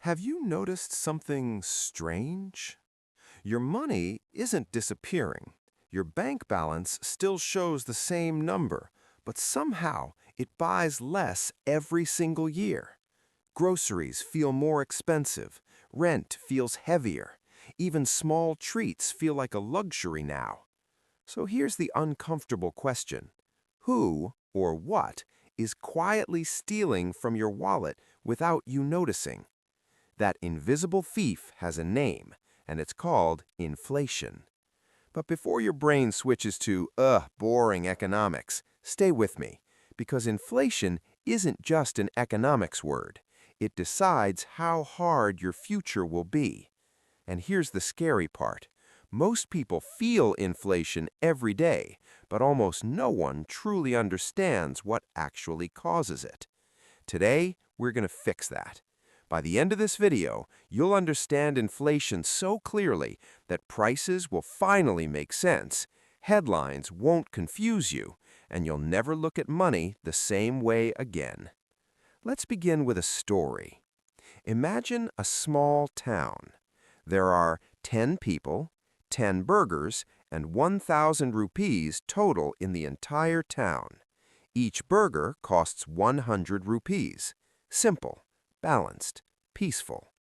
Have you noticed something strange? Your money isn't disappearing. Your bank balance still shows the same number, but somehow it buys less every single year. Groceries feel more expensive, rent feels heavier, even small treats feel like a luxury now. So here's the uncomfortable question. Who or what is quietly stealing from your wallet without you noticing? That invisible thief has a name, and it's called inflation. But before your brain switches to, boring economics, stay with me, because inflation isn't just an economics word. It decides how hard your future will be. And here's the scary part. Most people feel inflation every day, but almost no one truly understands what actually causes it. Today, we're going to fix that. By the end of this video, you'll understand inflation so clearly that prices will finally make sense, headlines won't confuse you, and you'll never look at money the same way again. Let's begin with a story. Imagine a small town. There are 10 people, 10 burgers, and 1,000 rupees total in the entire town. Each burger costs 100 rupees. Simple, balanced, peaceful.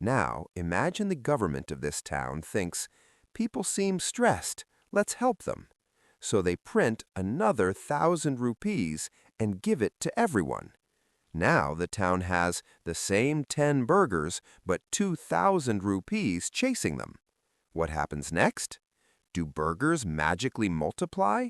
Now, imagine the government of this town thinks, people seem stressed, let's help them. So they print another 1,000 rupees and give it to everyone. Now the town has the same 10 burgers, but 2,000 rupees chasing them. What happens next? Do burgers magically multiply?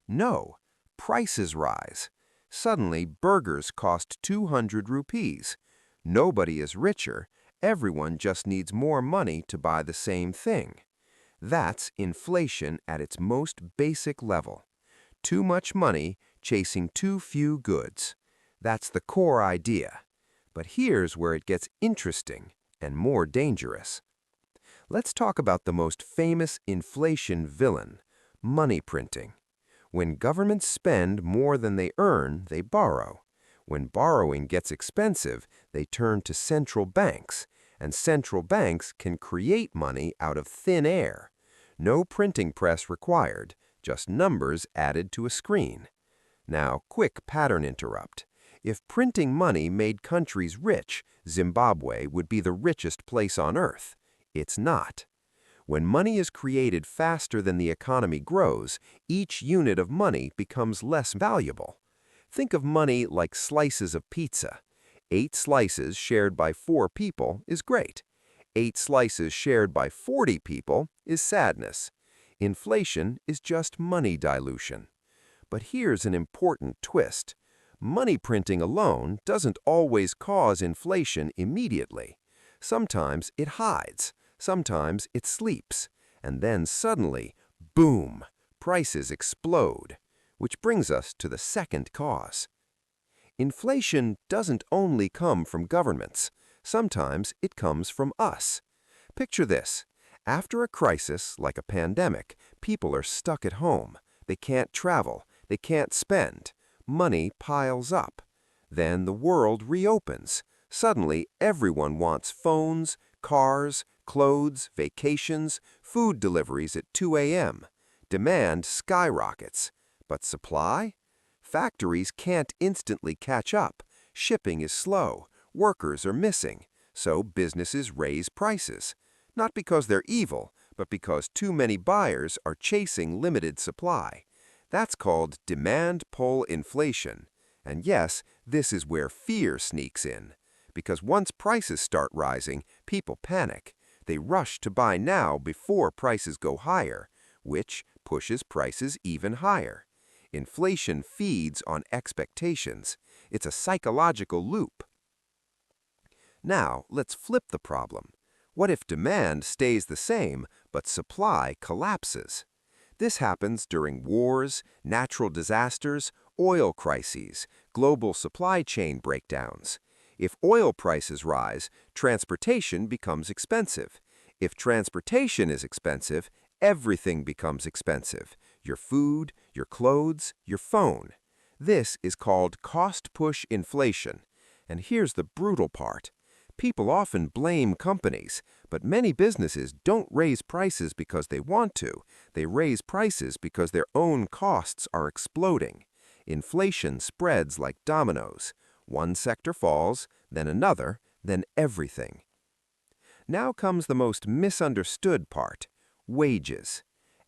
No, prices rise. Suddenly, burgers cost 200 rupees. Nobody is richer, everyone just needs more money to buy the same thing. That's inflation at its most basic level. Too much money chasing too few goods. That's the core idea. But here's where it gets interesting and more dangerous. Let's talk about the most famous inflation villain, money printing. When governments spend more than they earn, they borrow. When borrowing gets expensive, they turn to central banks, and central banks can create money out of thin air. No printing press required, just numbers added to a screen. Now, quick pattern interrupt. If printing money made countries rich, Zimbabwe would be the richest place on earth. It's not. When money is created faster than the economy grows, each unit of money becomes less valuable. Think of money like slices of pizza. 8 slices shared by 4 people is great. 8 slices shared by 40 people is sadness. Inflation is just money dilution. But here's an important twist. Money printing alone doesn't always cause inflation immediately. Sometimes it hides, sometimes it sleeps, and then suddenly, boom, prices explode. Which brings us to the second cause. Inflation doesn't only come from governments. Sometimes it comes from us. Picture this. After a crisis, like a pandemic, people are stuck at home. They can't travel. They can't spend. Money piles up. Then the world reopens. Suddenly, everyone wants phones, cars, clothes, vacations, food deliveries at 2 a.m. Demand skyrockets. But supply? Factories can't instantly catch up. Shipping is slow. Workers are missing. So businesses raise prices. Not because they're evil, but because too many buyers are chasing limited supply. That's called demand-pull inflation. And yes, this is where fear sneaks in. Because once prices start rising, people panic. They rush to buy now before prices go higher, which pushes prices even higher. Inflation feeds on expectations. It's a psychological loop. Now, let's flip the problem. What if demand stays the same, but supply collapses? This happens during wars, natural disasters, oil crises, global supply chain breakdowns. If oil prices rise, transportation becomes expensive. If transportation is expensive, everything becomes expensive. Your food, your clothes, your phone. This is called cost-push inflation. And here's the brutal part. People often blame companies, but many businesses don't raise prices because they want to. They raise prices because their own costs are exploding. Inflation spreads like dominoes. One sector falls, then another, then everything. Now comes the most misunderstood part: wages.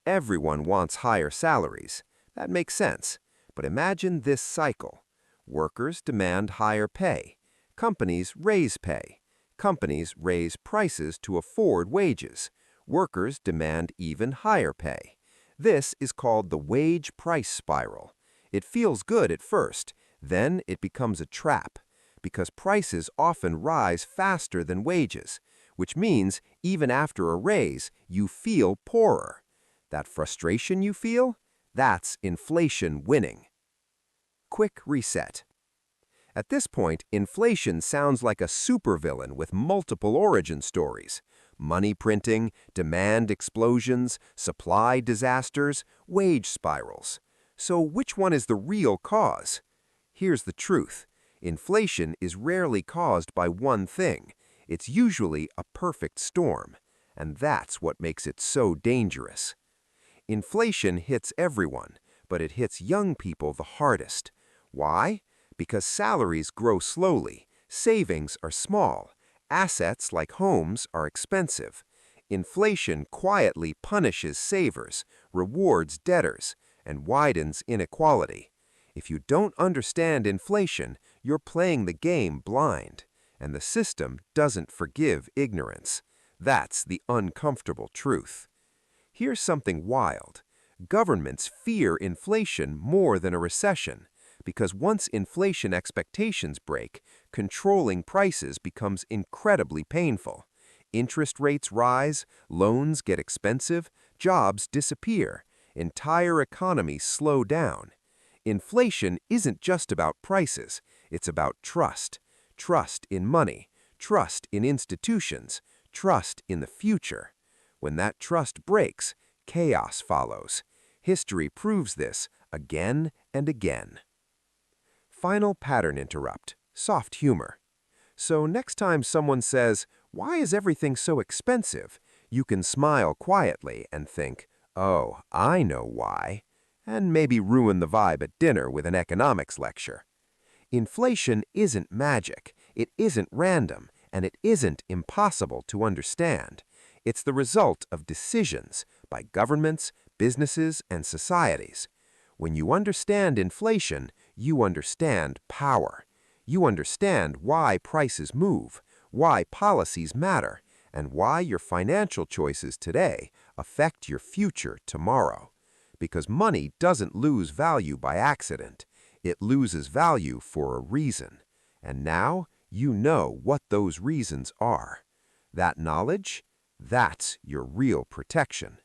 Everyone wants higher salaries. That makes sense. But imagine this cycle. Workers demand higher pay. Companies raise pay. Companies raise prices to afford wages. Workers demand even higher pay. This is called the wage price spiral. It feels good at first, then it becomes a trap, because prices often rise faster than wages, which means even after a raise, you feel poorer. That frustration you feel? That's inflation winning. Quick reset. At this point, inflation sounds like a supervillain with multiple origin stories: money printing, demand explosions, supply disasters, wage spirals. So which one is the real cause? Here's the truth. Inflation is rarely caused by one thing. It's usually a perfect storm. And that's what makes it so dangerous. Inflation hits everyone, but it hits young people the hardest. Why? Because salaries grow slowly, savings are small, assets like homes are expensive. Inflation quietly punishes savers, rewards debtors, and widens inequality. If you don't understand inflation, you're playing the game blind, and the system doesn't forgive ignorance. That's the uncomfortable truth. Here's something wild. Governments fear inflation more than a recession, because once inflation expectations break, controlling prices becomes incredibly painful. Interest rates rise, loans get expensive, jobs disappear, entire economies slow down. Inflation isn't just about prices, it's about trust. Trust in money, trust in institutions, trust in the future. When that trust breaks, chaos follows. History proves this again and again. Final pattern interrupt: soft humor. So next time someone says, "Why is everything so expensive?" you can smile quietly and think, "Oh, I know why," and maybe ruin the vibe at dinner with an economics lecture. Inflation isn't magic, it isn't random, and it isn't impossible to understand. It's the result of decisions by governments, businesses, and societies. When you understand inflation, you understand power. You understand why prices move, why policies matter, and why your financial choices today affect your future tomorrow. Because money doesn't lose value by accident. It loses value for a reason. And now you know what those reasons are. That knowledge, that's your real protection.